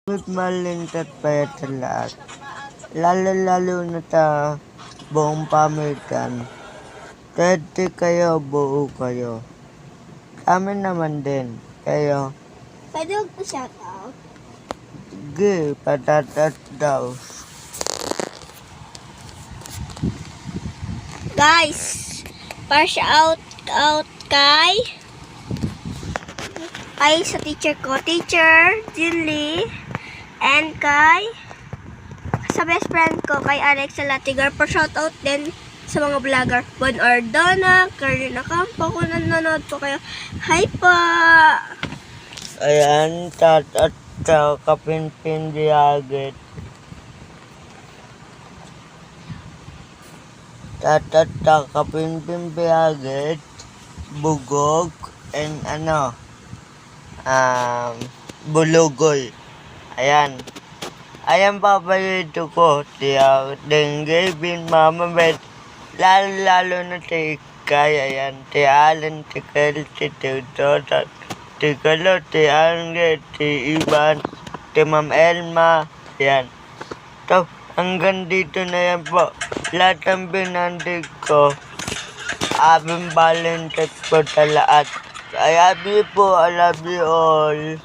Malintat pa yata lahat. Lalo-lalo na ta buong pamilyaan. 30 kayo, buo kayo. Kami naman din. Kayo. Pwede huwag po shoutout. Sige, patatas daw. Guys, pa-shout out kay sa teacher ko, Teacher Jinly, and sa best friend ko, kay Alex Salatigar. Pa-shout out din sa mga vlogger, Bon Ordona, Karina Campo, kung nanonood po kayo. Hi po! Ayan, tatat sa kapinpin diagit. Tatat sa kapinpin diagit. Bugog, and bulugoy. Ayan. Ayan paborito ko. Tiyak, dengue, bin mama, bet. Lalo na si Ikay. Ayan, si Alan, si Kel, si Tuto, si Kalo, si Angge, si Ivan, si Ma'am Elma. Ayan. So, hanggang dito na yan po. Lahat ng binandig ko, abing balintag po sa lahat. I love you po. I love you all.